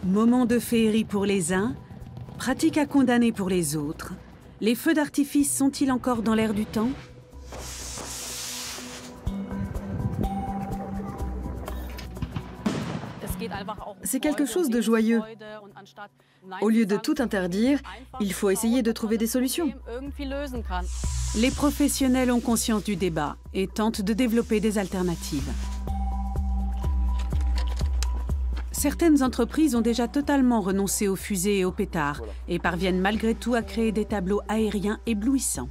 Moment de féerie pour les uns, pratique à condamner pour les autres. Les feux d'artifice sont-ils encore dans l'air du temps? C'est quelque chose de joyeux. Au lieu de tout interdire, il faut essayer de trouver des solutions. Les professionnels ont conscience du débat et tentent de développer des alternatives. Certaines entreprises ont déjà totalement renoncé aux fusées et aux pétards et parviennent malgré tout à créer des tableaux aériens éblouissants.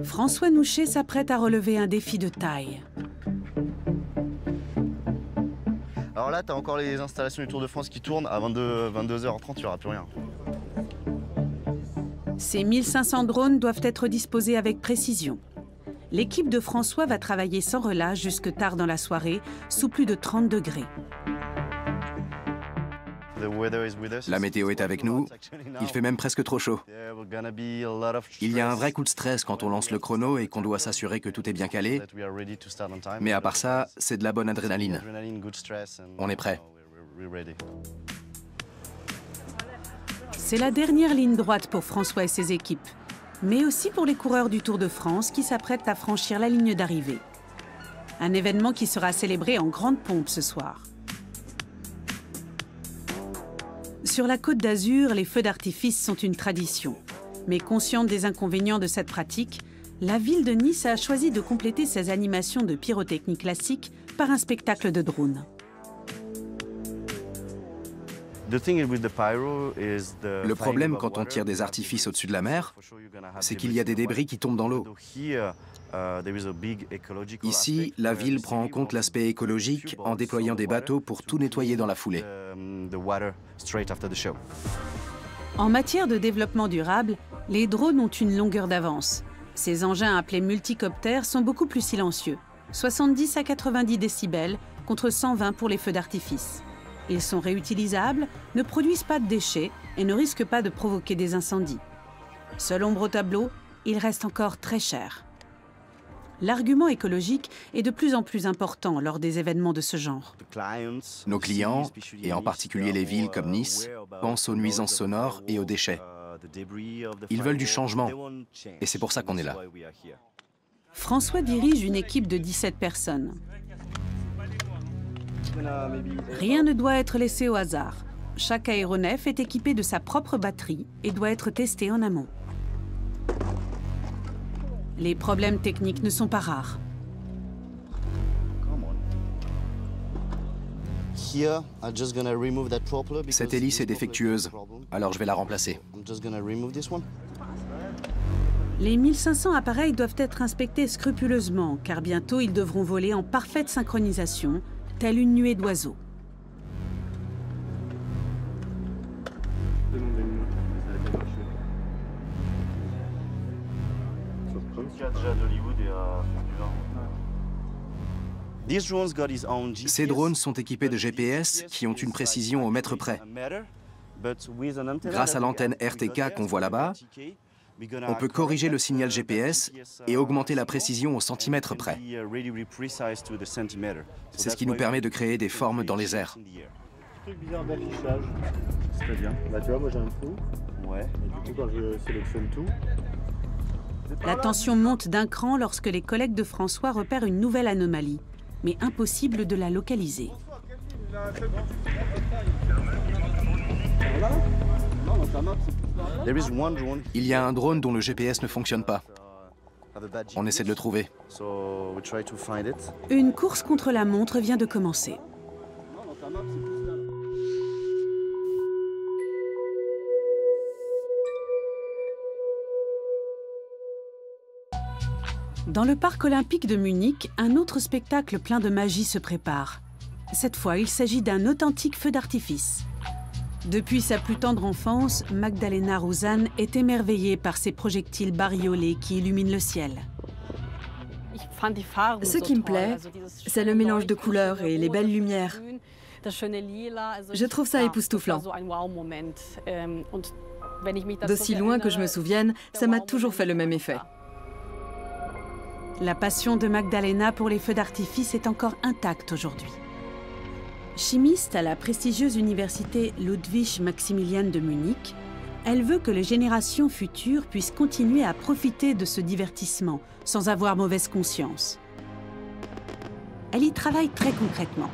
François Nouchet s'apprête à relever un défi de taille. Alors là, tu as encore les installations du Tour de France qui tournent. À 22h30, il n'y aura plus rien. Ces 1500 drones doivent être disposés avec précision. L'équipe de François va travailler sans relâche jusque tard dans la soirée, sous plus de 30 degrés. La météo est avec nous, il fait même presque trop chaud. Il y a un vrai coup de stress quand on lance le chrono et qu'on doit s'assurer que tout est bien calé. Mais à part ça, c'est de la bonne adrénaline. On est prêt. C'est la dernière ligne droite pour François et ses équipes, mais aussi pour les coureurs du Tour de France qui s'apprêtent à franchir la ligne d'arrivée. Un événement qui sera célébré en grande pompe ce soir. Sur la Côte d'Azur, les feux d'artifice sont une tradition. Mais consciente des inconvénients de cette pratique, la ville de Nice a choisi de compléter ses animations de pyrotechnie classique par un spectacle de drones. Le problème quand on tire des artifices au-dessus de la mer, c'est qu'il y a des débris qui tombent dans l'eau. Ici, la ville prend en compte l'aspect écologique en déployant des bateaux pour tout nettoyer dans la foulée. En matière de développement durable, les drones ont une longueur d'avance. Ces engins appelés multicoptères sont beaucoup plus silencieux, 70 à 90 décibels contre 120 pour les feux d'artifice. Ils sont réutilisables, ne produisent pas de déchets et ne risquent pas de provoquer des incendies. Seul ombre au tableau, ils restent encore très chers. L'argument écologique est de plus en plus important lors des événements de ce genre. Nos clients, et en particulier les villes comme Nice, pensent aux nuisances sonores et aux déchets. Ils veulent du changement, et c'est pour ça qu'on est là. François dirige une équipe de 17 personnes. Rien ne doit être laissé au hasard. Chaque aéronef est équipé de sa propre batterie et doit être testé en amont. Les problèmes techniques ne sont pas rares. Cette hélice est défectueuse, alors je vais la remplacer. Les 1500 appareils doivent être inspectés scrupuleusement, car bientôt ils devront voler en parfaite synchronisation, telle une nuée d'oiseaux. Ces drones sont équipés de GPS qui ont une précision au mètre près. Grâce à l'antenne RTK qu'on voit là-bas, on peut corriger le signal GPS et augmenter la précision au centimètre près. C'est ce qui nous permet de créer des formes dans les airs. Truc bizarre d'affichage, c'est-à-dire, tu vois, moi j'ai un trou. Ouais. Et du coup, quand je sélectionne tout. La tension monte d'un cran lorsque les collègues de François repèrent une nouvelle anomalie, mais impossible de la localiser. Il y a un drone dont le GPS ne fonctionne pas. On essaie de le trouver. Une course contre la montre vient de commencer. Dans le parc olympique de Munich, un autre spectacle plein de magie se prépare. Cette fois, il s'agit d'un authentique feu d'artifice. Depuis sa plus tendre enfance, Magdalena Ruzan est émerveillée par ces projectiles bariolés qui illuminent le ciel. Ce qui me plaît, c'est le mélange de couleurs et les belles lumières. Je trouve ça époustouflant. D'aussi loin que je me souvienne, ça m'a toujours fait le même effet. La passion de Magdalena pour les feux d'artifice est encore intacte aujourd'hui. Chimiste à la prestigieuse université Ludwig Maximilian de Munich, elle veut que les générations futures puissent continuer à profiter de ce divertissement sans avoir mauvaise conscience. Elle y travaille très concrètement.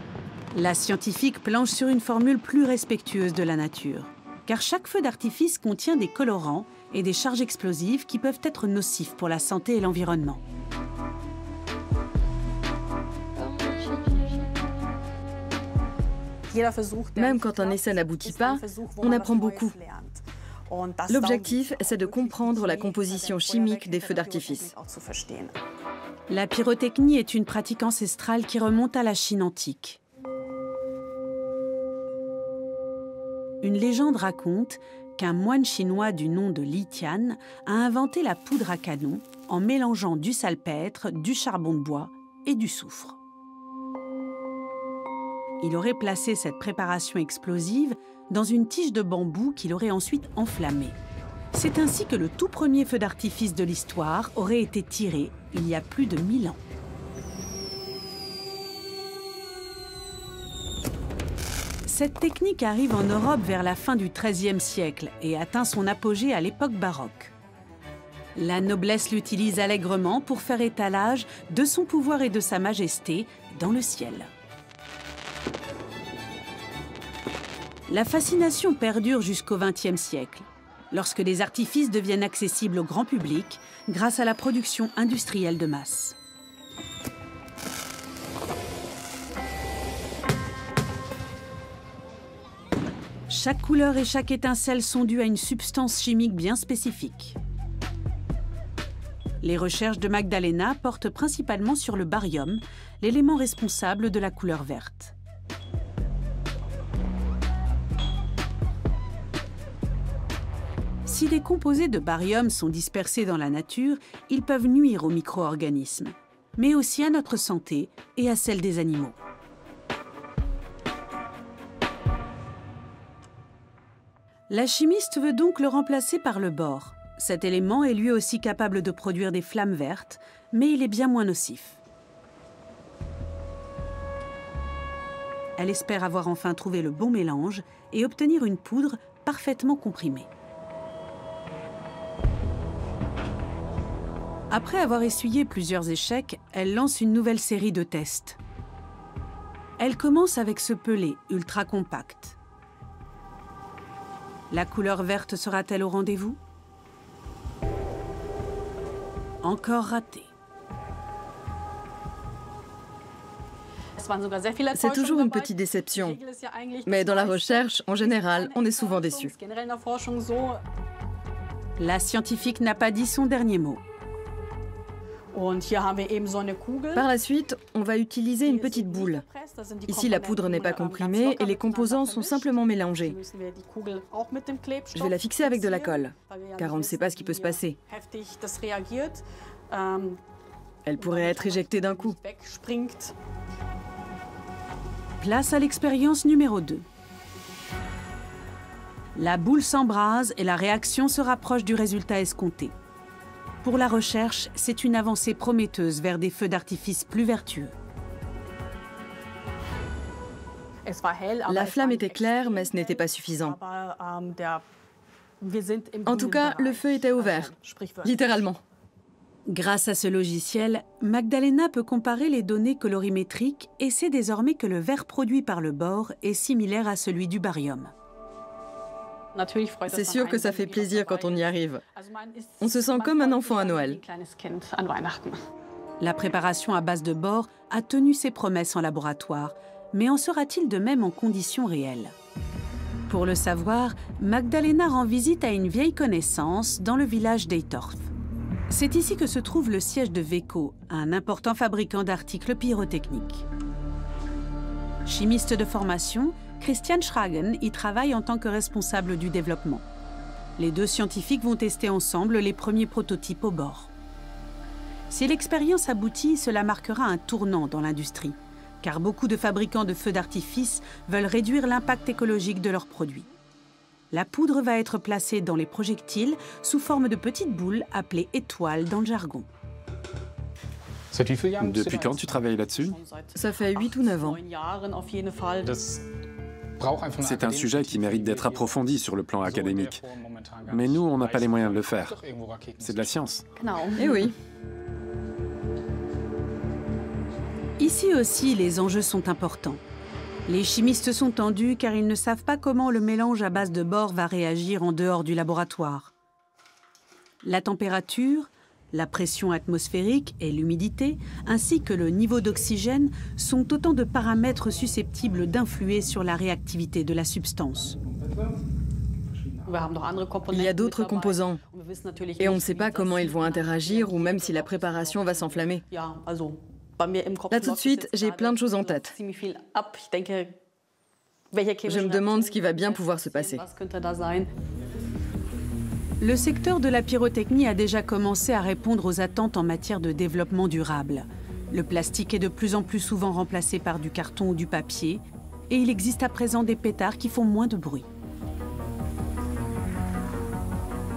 La scientifique planche sur une formule plus respectueuse de la nature, car chaque feu d'artifice contient des colorants et des charges explosives qui peuvent être nocifs pour la santé et l'environnement. Même quand un essai n'aboutit pas, on apprend beaucoup. L'objectif, c'est de comprendre la composition chimique des feux d'artifice. La pyrotechnie est une pratique ancestrale qui remonte à la Chine antique. Une légende raconte qu'un moine chinois du nom de Li Tian a inventé la poudre à canon en mélangeant du salpêtre, du charbon de bois et du soufre. Il aurait placé cette préparation explosive dans une tige de bambou qu'il aurait ensuite enflammée. C'est ainsi que le tout premier feu d'artifice de l'histoire aurait été tiré il y a plus de 1000 ans. Cette technique arrive en Europe vers la fin du XIIIe siècle et atteint son apogée à l'époque baroque. La noblesse l'utilise allègrement pour faire étalage de son pouvoir et de sa majesté dans le ciel. La fascination perdure jusqu'au XXe siècle, lorsque les artifices deviennent accessibles au grand public grâce à la production industrielle de masse. Chaque couleur et chaque étincelle sont dues à une substance chimique bien spécifique. Les recherches de Magdalena portent principalement sur le barium, l'élément responsable de la couleur verte. Si des composés de barium sont dispersés dans la nature, ils peuvent nuire aux micro-organismes, mais aussi à notre santé et à celle des animaux. La chimiste veut donc le remplacer par le bore. Cet élément est lui aussi capable de produire des flammes vertes, mais il est bien moins nocif. Elle espère avoir enfin trouvé le bon mélange et obtenir une poudre parfaitement comprimée. Après avoir essuyé plusieurs échecs, elle lance une nouvelle série de tests. Elle commence avec ce pellet ultra compact. La couleur verte sera-t-elle au rendez-vous? Encore raté. C'est toujours une petite déception. Mais dans la recherche, en général, on est souvent déçu. La scientifique n'a pas dit son dernier mot. Par la suite, on va utiliser une petite boule. Ici, la poudre n'est pas comprimée et les composants sont simplement mélangés. Je vais la fixer avec de la colle, car on ne sait pas ce qui peut se passer. Elle pourrait être éjectée d'un coup. Place à l'expérience numéro 2. La boule s'embrase et la réaction se rapproche du résultat escompté. Pour la recherche, c'est une avancée prometteuse vers des feux d'artifice plus vertueux. La flamme était claire, mais ce n'était pas suffisant. En tout cas, le feu était au vert, littéralement. Grâce à ce logiciel, Magdalena peut comparer les données colorimétriques et sait désormais que le vert produit par le bore est similaire à celui du barium. C'est sûr que ça fait plaisir quand on y arrive. On se sent comme un enfant à Noël. La préparation à base de bore a tenu ses promesses en laboratoire, mais en sera-t-il de même en conditions réelles? Pour le savoir, Magdalena rend visite à une vieille connaissance dans le village d'Eitorf. C'est ici que se trouve le siège de Weco, un important fabricant d'articles pyrotechniques. Chimiste de formation, Christian Schragen y travaille en tant que responsable du développement. Les deux scientifiques vont tester ensemble les premiers prototypes au bord. Si l'expérience aboutit, cela marquera un tournant dans l'industrie, car beaucoup de fabricants de feux d'artifice veulent réduire l'impact écologique de leurs produits. La poudre va être placée dans les projectiles sous forme de petites boules appelées étoiles dans le jargon. Depuis quand tu travailles là-dessus? Ça fait 8 ou 9 ans. C'est un sujet qui mérite d'être approfondi sur le plan académique. Mais nous, on n'a pas les moyens de le faire. C'est de la science. Eh oui. Ici aussi, les enjeux sont importants. Les chimistes sont tendus car ils ne savent pas comment le mélange à base de bore va réagir en dehors du laboratoire. La température, la pression atmosphérique et l'humidité, ainsi que le niveau d'oxygène, sont autant de paramètres susceptibles d'influer sur la réactivité de la substance. Il y a d'autres composants, et on ne sait pas comment ils vont interagir ou même si la préparation va s'enflammer. Là tout de suite, j'ai plein de choses en tête. Je me demande ce qui va bien pouvoir se passer. Le secteur de la pyrotechnie a déjà commencé à répondre aux attentes en matière de développement durable. Le plastique est de plus en plus souvent remplacé par du carton ou du papier, et il existe à présent des pétards qui font moins de bruit.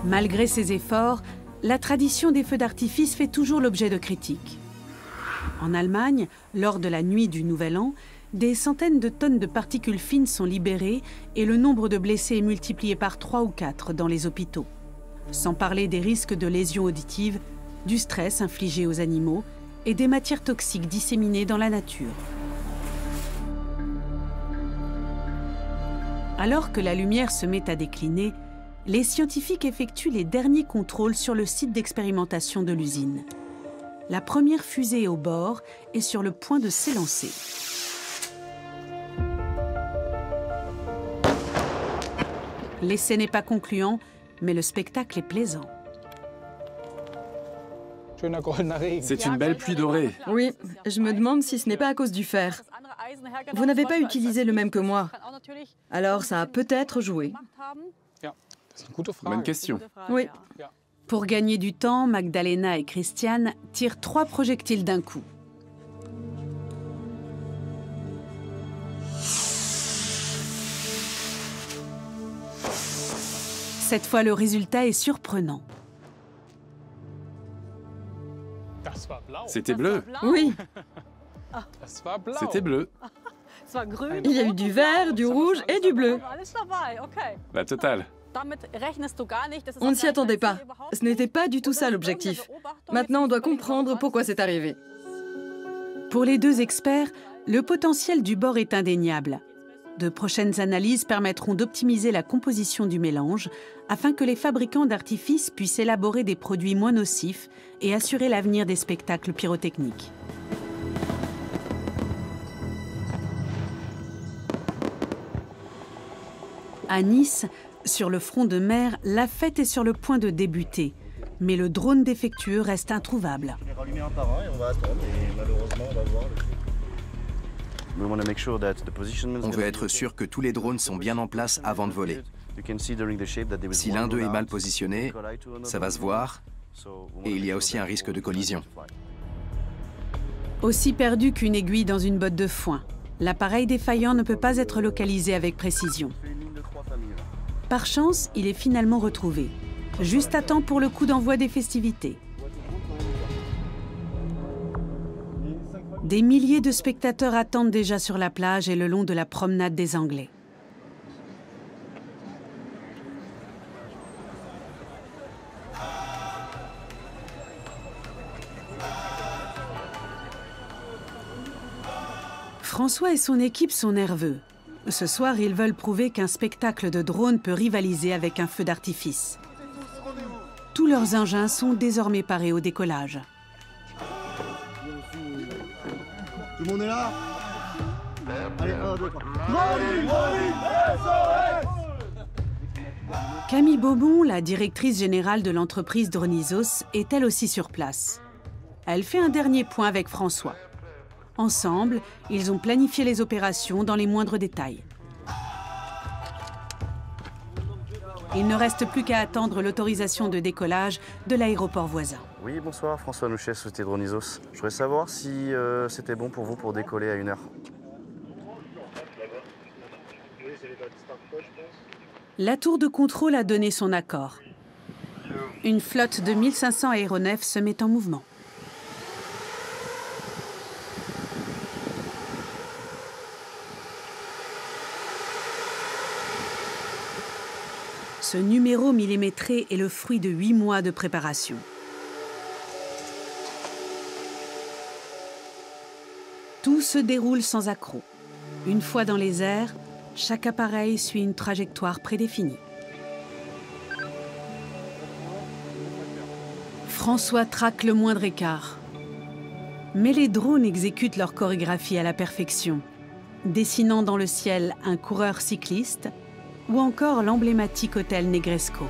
Malgré ces efforts, la tradition des feux d'artifice fait toujours l'objet de critiques. En Allemagne, lors de la nuit du Nouvel An, des centaines de tonnes de particules fines sont libérées et le nombre de blessés est multiplié par 3 ou 4 dans les hôpitaux. Sans parler des risques de lésions auditives, du stress infligé aux animaux et des matières toxiques disséminées dans la nature. Alors que la lumière se met à décliner, les scientifiques effectuent les derniers contrôles sur le site d'expérimentation de l'usine. La première fusée au bord est sur le point de s'élancer. L'essai n'est pas concluant, mais le spectacle est plaisant. C'est une belle pluie dorée. Oui, je me demande si ce n'est pas à cause du fer. Vous n'avez pas utilisé le même que moi. Alors ça a peut-être joué. Bonne question. Oui. Pour gagner du temps, Magdalena et Christian tirent 3 projectiles d'un coup. Cette fois, le résultat est surprenant. C'était bleu. Oui. C'était bleu. Il y a eu du vert, du rouge et du bleu. La totale. On ne s'y attendait pas. Ce n'était pas du tout ça l'objectif. Maintenant, on doit comprendre pourquoi c'est arrivé. Pour les deux experts, le potentiel du bore est indéniable. De prochaines analyses permettront d'optimiser la composition du mélange afin que les fabricants d'artifices puissent élaborer des produits moins nocifs et assurer l'avenir des spectacles pyrotechniques. À Nice, sur le front de mer, la fête est sur le point de débuter. Mais le drone défectueux reste introuvable. On va rallumer un par un et on va attendre. Et malheureusement, on va voir. On veut être sûr que tous les drones sont bien en place avant de voler. Si l'un d'eux est mal positionné, ça va se voir, et il y a aussi un risque de collision. Aussi perdu qu'une aiguille dans une botte de foin, l'appareil défaillant ne peut pas être localisé avec précision. Par chance, il est finalement retrouvé, juste à temps pour le coup d'envoi des festivités. Des milliers de spectateurs attendent déjà sur la plage et le long de la promenade des Anglais. François et son équipe sont nerveux. Ce soir, ils veulent prouver qu'un spectacle de drone peut rivaliser avec un feu d'artifice. Tous leurs engins sont désormais parés au décollage. Tout le monde est là? Allez, 1, 2, 3. Camille Beaumont, la directrice générale de l'entreprise Dronizos, est elle aussi sur place. Elle fait un dernier point avec François. Ensemble, ils ont planifié les opérations dans les moindres détails. Il ne reste plus qu'à attendre l'autorisation de décollage de l'aéroport voisin. Oui, bonsoir, François Nouchet, société Dronisos. Je voudrais savoir si c'était bon pour vous pour décoller à 1h. La tour de contrôle a donné son accord. Une flotte de 1500 aéronefs se met en mouvement. Ce numéro millimétré est le fruit de 8 mois de préparation. Tout se déroule sans accroc. Une fois dans les airs, chaque appareil suit une trajectoire prédéfinie. François traque le moindre écart. Mais les drones exécutent leur chorégraphie à la perfection, dessinant dans le ciel un coureur cycliste ou encore l'emblématique hôtel Negresco.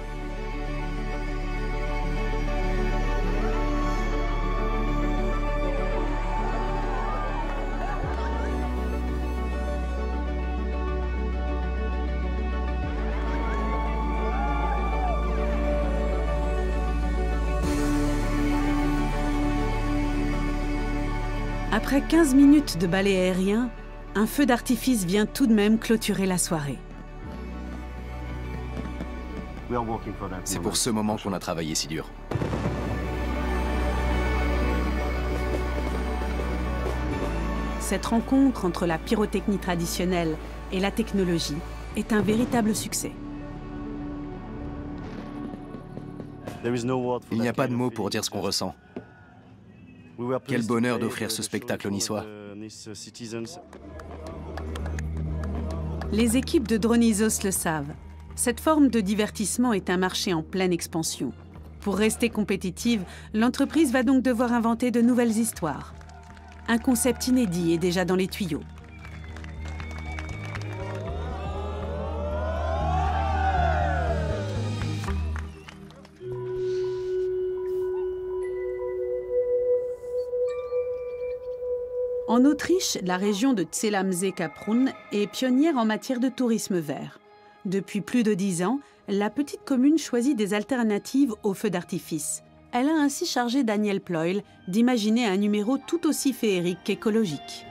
Après 15 minutes de ballet aérien, un feu d'artifice vient tout de même clôturer la soirée. C'est pour ce moment qu'on a travaillé si dur. Cette rencontre entre la pyrotechnie traditionnelle et la technologie est un véritable succès. Il n'y a pas de mots pour dire ce qu'on ressent. Quel bonheur d'offrir ce spectacle aux Niçois. Les équipes de Dronisos le savent. Cette forme de divertissement est un marché en pleine expansion. Pour rester compétitive, l'entreprise va donc devoir inventer de nouvelles histoires. Un concept inédit est déjà dans les tuyaux. En Autriche, la région de Zell-am-See-Kaprun est pionnière en matière de tourisme vert. Depuis plus de 10 ans, la petite commune choisit des alternatives aux feux d'artifice. Elle a ainsi chargé Daniel Ployle d'imaginer un numéro tout aussi féerique qu'écologique.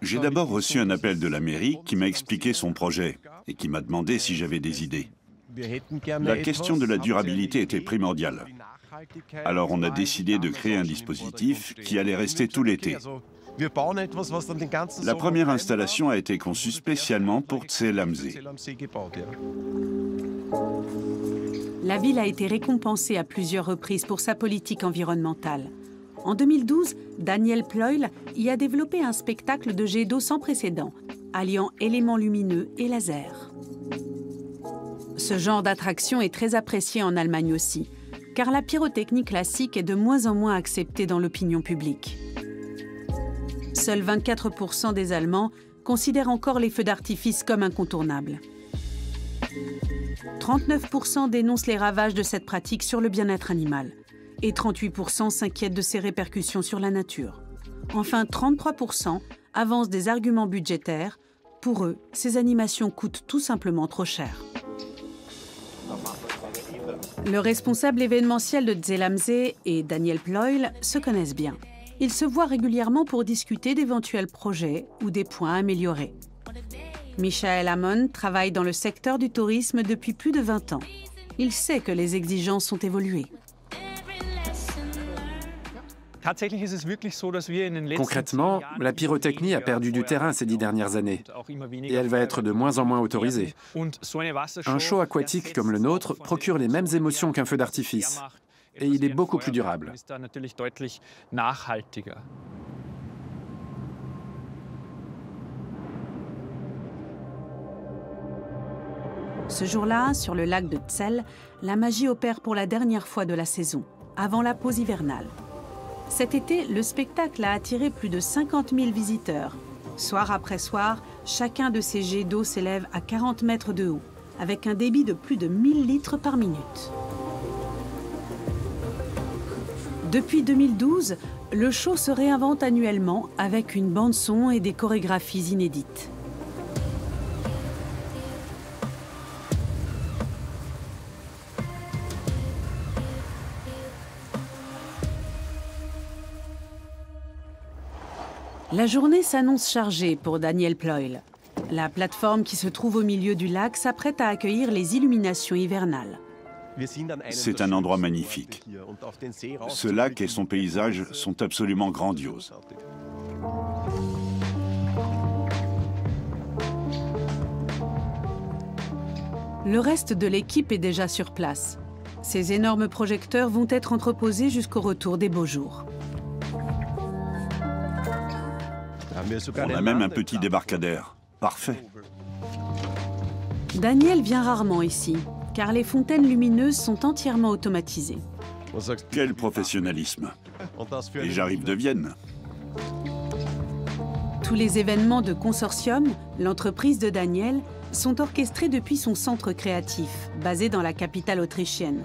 J'ai d'abord reçu un appel de la mairie qui m'a expliqué son projet et qui m'a demandé si j'avais des idées. La question de la durabilité était primordiale. Alors on a décidé de créer un dispositif qui allait rester tout l'été. La première installation a été conçue spécialement pour Zell-am-See. La ville a été récompensée à plusieurs reprises pour sa politique environnementale. En 2012, Daniel Ployle y a développé un spectacle de jets d'eau sans précédent, alliant éléments lumineux et laser. Ce genre d'attraction est très apprécié en Allemagne aussi, car la pyrotechnie classique est de moins en moins acceptée dans l'opinion publique. Seuls 24% des Allemands considèrent encore les feux d'artifice comme incontournables. 39% dénoncent les ravages de cette pratique sur le bien-être animal et 38% s'inquiètent de ses répercussions sur la nature. Enfin, 33% avancent des arguments budgétaires. Pour eux, ces animations coûtent tout simplement trop cher. Le responsable événementiel de Zell-am-See et Daniel Ployle se connaissent bien. Ils se voient régulièrement pour discuter d'éventuels projets ou des points à améliorer. Michael Amon travaille dans le secteur du tourisme depuis plus de 20 ans. Il sait que les exigences ont évolué. Concrètement, la pyrotechnie a perdu du terrain ces 10 dernières années et elle va être de moins en moins autorisée. Un show aquatique comme le nôtre procure les mêmes émotions qu'un feu d'artifice et il est beaucoup plus durable. Ce jour-là, sur le lac de Zell, la magie opère pour la dernière fois de la saison, avant la pause hivernale. Cet été, le spectacle a attiré plus de 50 000 visiteurs. Soir après soir, chacun de ces jets d'eau s'élève à 40 mètres de haut, avec un débit de plus de 1000 litres par minute. Depuis 2012, le show se réinvente annuellement avec une bande-son et des chorégraphies inédites. La journée s'annonce chargée pour Daniel Pluyl. La plateforme qui se trouve au milieu du lac s'apprête à accueillir les illuminations hivernales. C'est un endroit magnifique. Ce lac et son paysage sont absolument grandioses. Le reste de l'équipe est déjà sur place. Ces énormes projecteurs vont être entreposés jusqu'au retour des beaux jours. On a même un petit débarcadère. Parfait. Daniel vient rarement ici, car les fontaines lumineuses sont entièrement automatisées. Quel professionnalisme. Et j'arrive de Vienne. Tous les événements de Consortium, l'entreprise de Daniel, sont orchestrés depuis son centre créatif, basé dans la capitale autrichienne.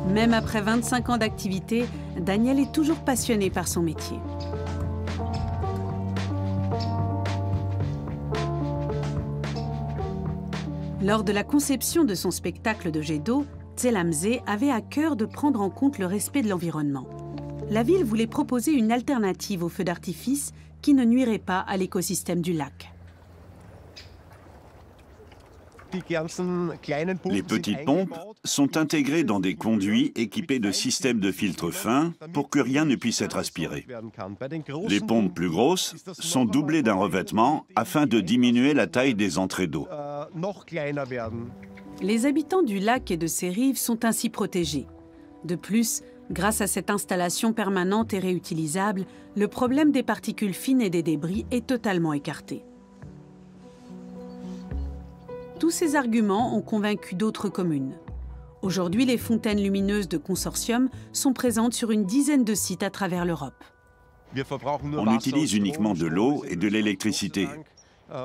Même après 25 ans d'activité, Daniel est toujours passionné par son métier. Lors de la conception de son spectacle de jet d'eau, Zell-am-See avait à cœur de prendre en compte le respect de l'environnement. La ville voulait proposer une alternative aux feux d'artifice qui ne nuirait pas à l'écosystème du lac. Les petites pompes sont intégrées dans des conduits équipés de systèmes de filtres fins pour que rien ne puisse être aspiré. Les pompes plus grosses sont doublées d'un revêtement afin de diminuer la taille des entrées d'eau. Les habitants du lac et de ses rives sont ainsi protégés. De plus, grâce à cette installation permanente et réutilisable, le problème des particules fines et des débris est totalement écarté. Tous ces arguments ont convaincu d'autres communes. Aujourd'hui, les fontaines lumineuses de Consortium sont présentes sur une dizaine de sites à travers l'Europe. On utilise uniquement de l'eau et de l'électricité.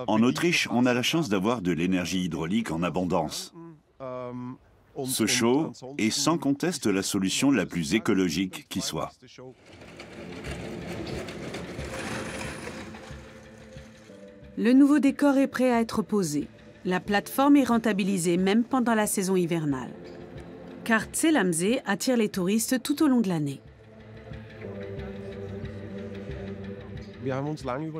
En Autriche, on a la chance d'avoir de l'énergie hydraulique en abondance. Ce show est sans conteste la solution la plus écologique qui soit. Le nouveau décor est prêt à être posé. La plateforme est rentabilisée même pendant la saison hivernale. Car Zell-am-See attire les touristes tout au long de l'année.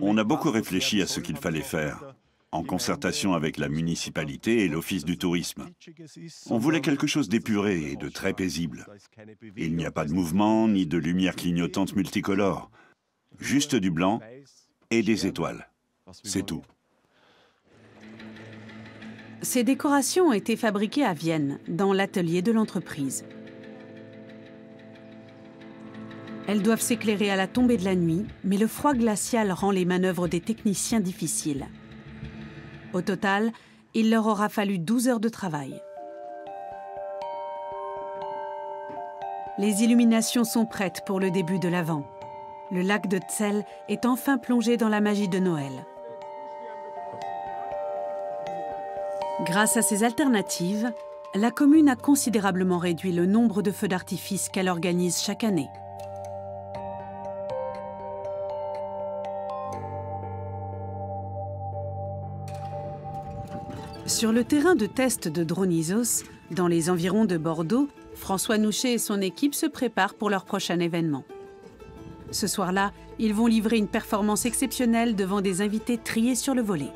On a beaucoup réfléchi à ce qu'il fallait faire, en concertation avec la municipalité et l'Office du tourisme. On voulait quelque chose d'épuré et de très paisible. Il n'y a pas de mouvement ni de lumière clignotante multicolore, juste du blanc et des étoiles. C'est tout. Ces décorations ont été fabriquées à Vienne, dans l'atelier de l'entreprise. Elles doivent s'éclairer à la tombée de la nuit, mais le froid glacial rend les manœuvres des techniciens difficiles. Au total, il leur aura fallu 12 heures de travail. Les illuminations sont prêtes pour le début de l'Avent. Le lac de Zell est enfin plongé dans la magie de Noël. Grâce à ces alternatives, la commune a considérablement réduit le nombre de feux d'artifice qu'elle organise chaque année. Sur le terrain de test de Dronisos, dans les environs de Bordeaux, François Nouchet et son équipe se préparent pour leur prochain événement. Ce soir-là, ils vont livrer une performance exceptionnelle devant des invités triés sur le volet.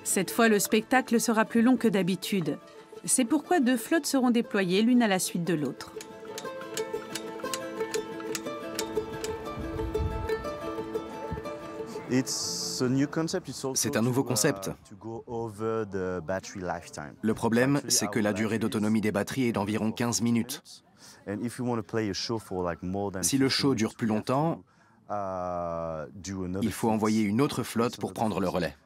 Cette fois, le spectacle sera plus long que d'habitude. C'est pourquoi 2 flottes seront déployées l'une à la suite de l'autre. C'est un nouveau concept. Le problème, c'est que la durée d'autonomie des batteries est d'environ 15 minutes. Si le show dure plus longtemps, il faut envoyer une autre flotte pour prendre le relais.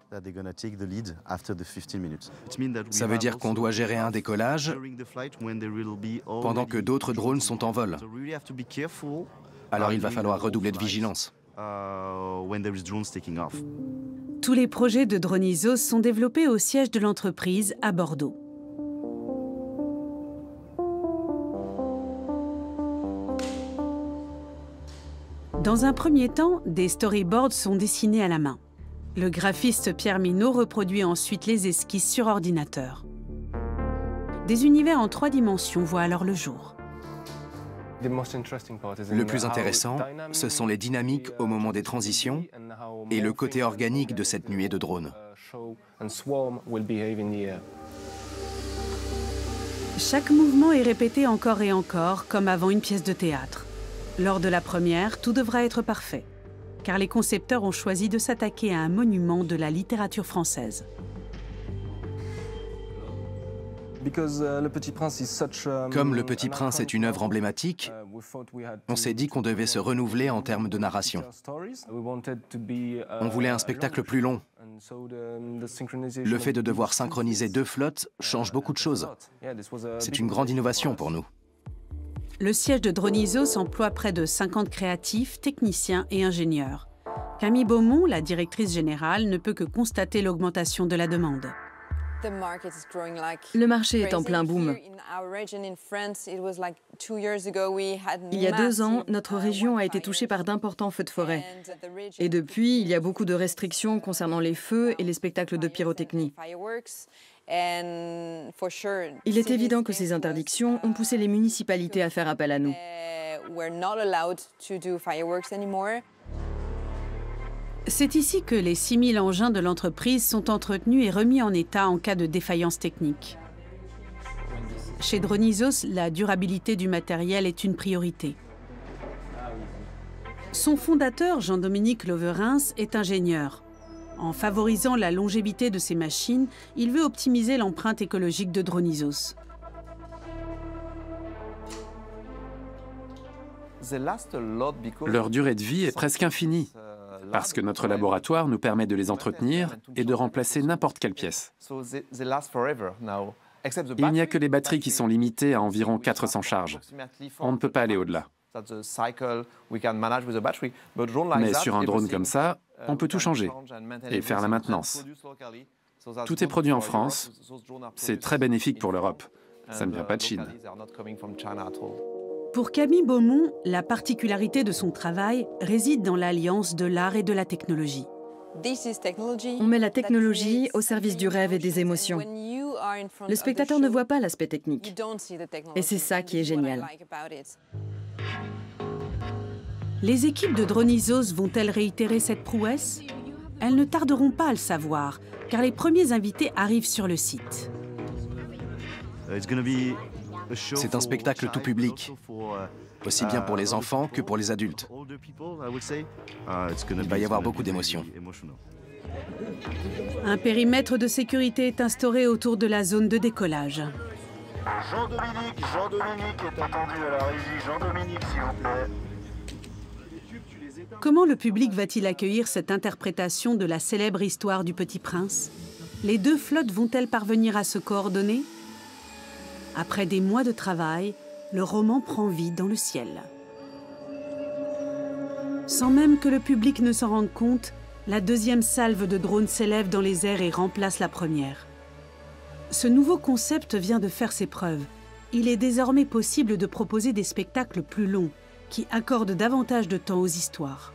Ça veut dire qu'on doit gérer un décollage pendant que d'autres drones sont en vol. Alors il va falloir redoubler de vigilance. Tous les projets de Dronizos sont développés au siège de l'entreprise à Bordeaux. Dans un premier temps, des storyboards sont dessinés à la main. Le graphiste Pierre Minot reproduit ensuite les esquisses sur ordinateur. Des univers en 3 dimensions voient alors le jour. Le plus intéressant, ce sont les dynamiques au moment des transitions et le côté organique de cette nuée de drones. Chaque mouvement est répété encore et encore, comme avant une pièce de théâtre. Lors de la première, tout devra être parfait, car les concepteurs ont choisi de s'attaquer à un monument de la littérature française. Comme Le Petit Prince est une œuvre emblématique, on s'est dit qu'on devait se renouveler en termes de narration. On voulait un spectacle plus long. Le fait de devoir synchroniser 2 flottes change beaucoup de choses. C'est une grande innovation pour nous. Le siège de Dronizos emploie près de 50 créatifs, techniciens et ingénieurs. Camille Beaumont, la directrice générale, ne peut que constater l'augmentation de la demande. Le marché est en plein boom. Il y a 2 ans, notre région a été touchée par d'importants feux de forêt. Et depuis, il y a beaucoup de restrictions concernant les feux et les spectacles de pyrotechnie. Il est évident que ces interdictions ont poussé les municipalités à faire appel à nous. C'est ici que les 6000 engins de l'entreprise sont entretenus et remis en état en cas de défaillance technique. Chez Dronizos, la durabilité du matériel est une priorité. Son fondateur, Jean-Dominique Loverens, est ingénieur. En favorisant la longévité de ses machines, il veut optimiser l'empreinte écologique de Dronizos. Leur durée de vie est presque infinie, parce que notre laboratoire nous permet de les entretenir et de remplacer n'importe quelle pièce. Il n'y a que les batteries qui sont limitées à environ 400 charges. On ne peut pas aller au-delà. Mais sur un drone comme ça, on peut tout changer et faire la maintenance. Tout est produit en France. C'est très bénéfique pour l'Europe. Ça ne vient pas de Chine. Pour Camille Beaumont, la particularité de son travail réside dans l'alliance de l'art et de la technologie. On met la technologie au service du rêve et des émotions. Le spectateur ne voit pas l'aspect technique. Et c'est ça qui est génial. Les équipes de Dronizos vont-elles réitérer cette prouesse? Elles ne tarderont pas à le savoir, car les premiers invités arrivent sur le site. C'est un spectacle tout public, aussi bien pour les enfants que pour les adultes. Il va y avoir beaucoup d'émotions. Un périmètre de sécurité est instauré autour de la zone de décollage. Jean-Dominique est attendu à la régie. Jean-Dominique, s'il vous plaît. Comment le public va-t-il accueillir cette interprétation de la célèbre histoire du Petit Prince? Les 2 flottes vont-elles parvenir à se coordonner? Après des mois de travail, le roman prend vie dans le ciel. Sans même que le public ne s'en rende compte, la 2e salve de drones s'élève dans les airs et remplace la première. Ce nouveau concept vient de faire ses preuves. Il est désormais possible de proposer des spectacles plus longs, qui accordent davantage de temps aux histoires.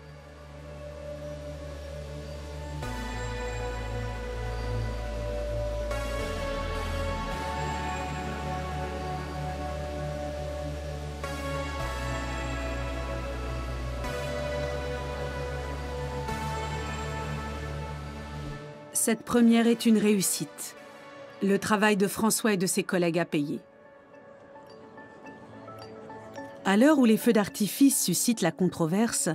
Cette première est une réussite. Le travail de François et de ses collègues a payé. À l'heure où les feux d'artifice suscitent la controverse,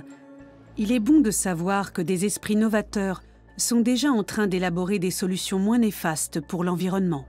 il est bon de savoir que des esprits novateurs sont déjà en train d'élaborer des solutions moins néfastes pour l'environnement.